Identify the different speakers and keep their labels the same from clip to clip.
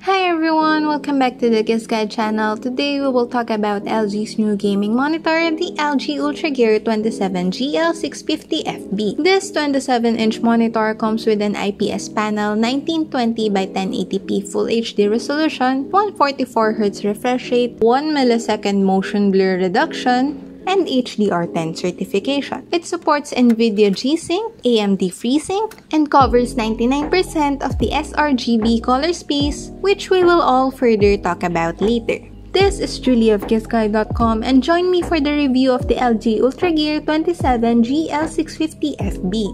Speaker 1: Hi everyone, welcome back to the GIZGUIDE channel. Today we will talk about LG's new gaming monitor, the LG UltraGear 27GL650F-B. This 27-inch monitor comes with an IPS panel, 1920 by 1080p Full HD resolution, 144Hz refresh rate, 1 millisecond motion blur reduction, and HDR10 certification. It supports NVIDIA G-Sync, AMD FreeSync, and covers 99% of the sRGB color space, which we will all further talk about later. This is Julie of GIZGUIDE.com, and join me for the review of the LG UltraGear 27GL650F-B.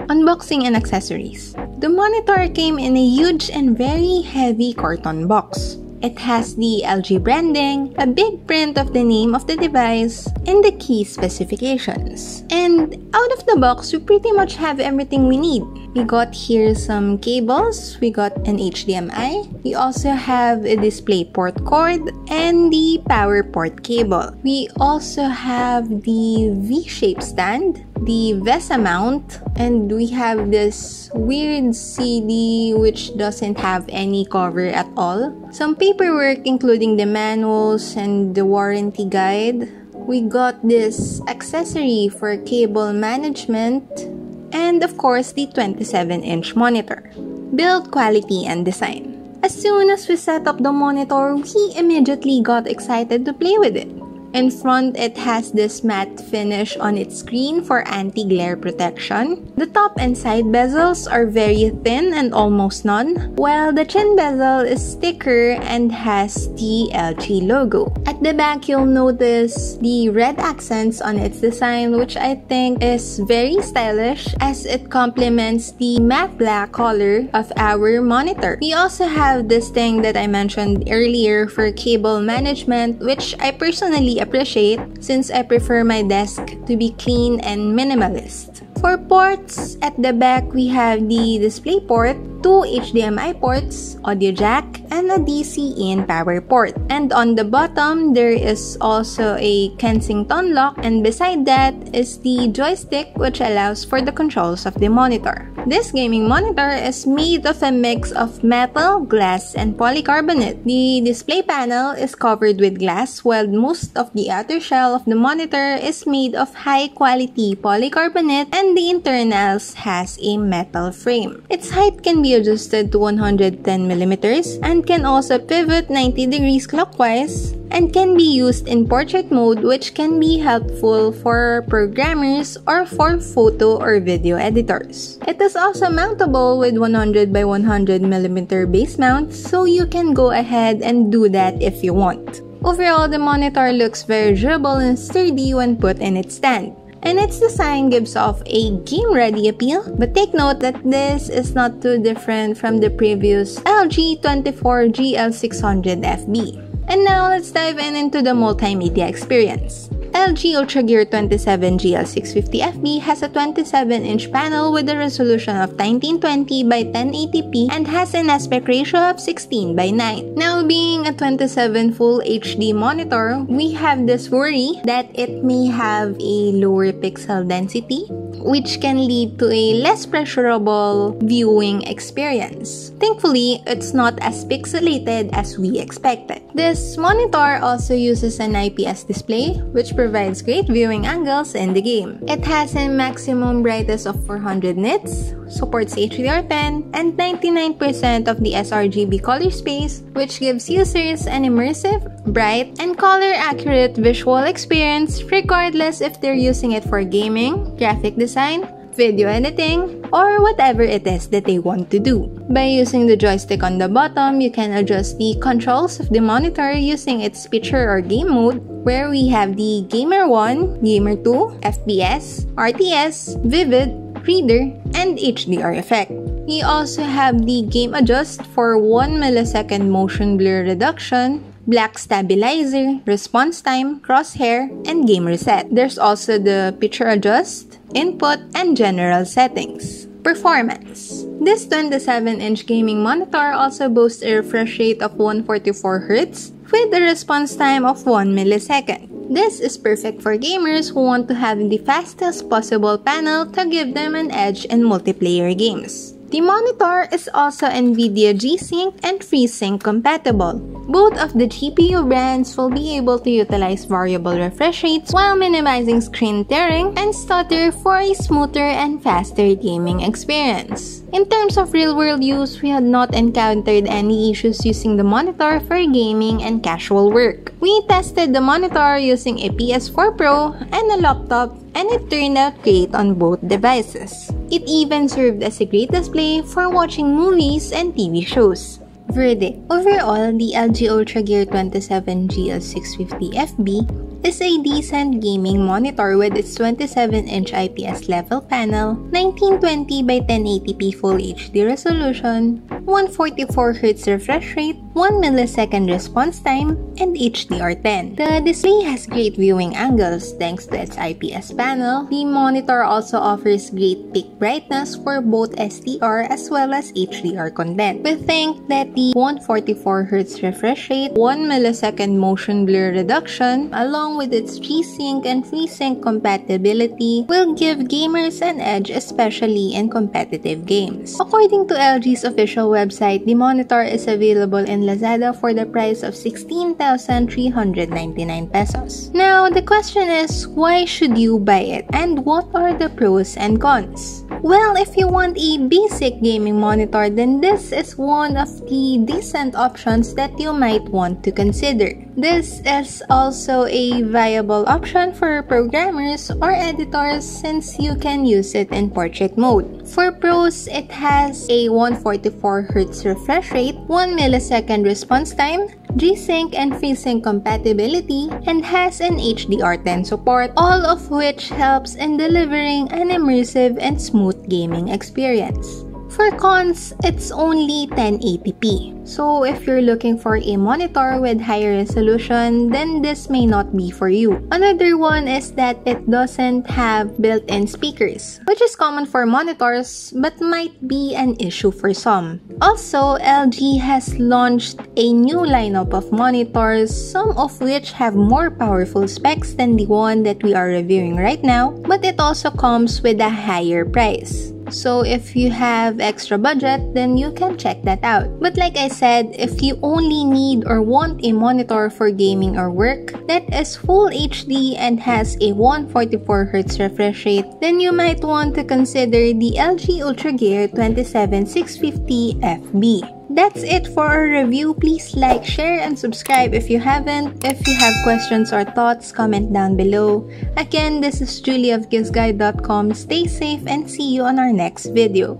Speaker 1: Unboxing and accessories. The monitor came in a huge and very heavy carton box. It has the LG branding, a big print of the name of the device, and the key specifications. And out of the box, we pretty much have everything we need. We got here some cables, we got an HDMI, we also have a DisplayPort cord, and the power port cable. We also have the V-shaped stand, the VESA mount, and we have this weird CD which doesn't have any cover at all. Some paperwork including the manuals and the warranty guide. We got this accessory for cable management, and of course the 27-inch monitor. Build quality and design. As soon as we set up the monitor, we immediately got excited to play with it. In front, it has this matte finish on its screen for anti-glare protection. The top and side bezels are very thin and almost none, while the chin bezel is thicker and has the LG logo. At the back, you'll notice the red accents on its design, which I think is very stylish as it complements the matte black color of our monitor. We also have this thing that I mentioned earlier for cable management, which I personally appreciate since I prefer my desk to be clean and minimalist. For ports, at the back we have the DisplayPort, 2 HDMI ports, audio jack, and a DC-in power port. And on the bottom, there is also a Kensington lock, and beside that is the joystick which allows for the controls of the monitor. This gaming monitor is made of a mix of metal, glass, and polycarbonate. The display panel is covered with glass, while most of the outer shell of the monitor is made of high-quality polycarbonate, and the internals has a metal frame. Its height can be adjusted to 110mm and can also pivot 90 degrees clockwise, and can be used in portrait mode, which can be helpful for programmers or for photo or video editors. It is also mountable with 100 by 100mm base mount, so you can go ahead and do that if you want. Overall, the monitor looks very durable and sturdy when put in its stand, and its design gives off a game-ready appeal. But take note that this is not too different from the previous LG 24GL650F-B. And now let's dive into the multimedia experience. LG UltraGear 27GL650F-B has a 27-inch panel with a resolution of 1920 by 1080p and has an aspect ratio of 16 by 9. Now, being a 27 Full HD monitor, we have this worry that it may have a lower pixel density, which can lead to a less pleasurable viewing experience. Thankfully, it's not as pixelated as we expected. This monitor also uses an IPS display, which provides great viewing angles in the game. It has a maximum brightness of 400 nits, supports HDR10, and 99% of the sRGB color space, which gives users an immersive, bright, and color-accurate visual experience regardless if they're using it for gaming, graphic design, video editing, or whatever it is that they want to do. By using the joystick on the bottom, you can adjust the controls of the monitor using its picture or game mode, where we have the Gamer 1, Gamer 2, FPS, RTS, Vivid, Reader, and HDR effect. We also have the Game Adjust for 1 millisecond motion blur reduction, black stabilizer, response time, crosshair, and game reset. There's also the picture adjust, input, and general settings. Performance. This 27-inch gaming monitor also boasts a refresh rate of 144Hz with a response time of 1 millisecond. This is perfect for gamers who want to have the fastest possible panel to give them an edge in multiplayer games. The monitor is also NVIDIA G-Sync and FreeSync compatible. Both of the GPU brands will be able to utilize variable refresh rates while minimizing screen tearing and stutter for a smoother and faster gaming experience. In terms of real-world use, we had not encountered any issues using the monitor for gaming and casual work. We tested the monitor using a PS4 Pro and a laptop, and it turned out great on both devices. It even served as a great display for watching movies and TV shows. Verdict: overall, the LG UltraGear 27GL650F-B is a decent gaming monitor with its 27-inch IPS level panel, 1920 by 1080p Full HD resolution, 144Hz refresh rate, 1 millisecond response time, and HDR10. The display has great viewing angles thanks to its IPS panel. The monitor also offers great peak brightness for both SDR as well as HDR content. We think that the 144Hz refresh rate, 1 millisecond motion blur reduction, along with its G-Sync and FreeSync compatibility will give gamers an edge, especially in competitive games. According to LG's official website, the monitor is available in Lazada for the price of 16,399 pesos. Now, the question is, why should you buy it? And what are the pros and cons? Well, if you want a basic gaming monitor, then this is one of the decent options that you might want to consider. This is also a viable option for programmers or editors since you can use it in portrait mode. For pros, it has a 144Hz refresh rate, 1 millisecond response time, G-Sync and FreeSync compatibility, and has an HDR10 support, all of which helps in delivering an immersive and smooth gaming experience. For cons, it's only 1080p. So if you're looking for a monitor with higher resolution, then this may not be for you. Another one is that it doesn't have built-in speakers, which is common for monitors but might be an issue for some. Also, LG has launched a new lineup of monitors, some of which have more powerful specs than the one that we are reviewing right now, but it also comes with a higher price. So if you have extra budget, then you can check that out. But like I said, if you only need or want a monitor for gaming or work that is full HD and has a 144Hz refresh rate, then you might want to consider the LG UltraGear 27650F-B. That's it for our review. Please like, share, and subscribe if you haven't. If you have questions or thoughts, comment down below. Again, this is Julie of GIZGUIDE.com. Stay safe and see you on our next video.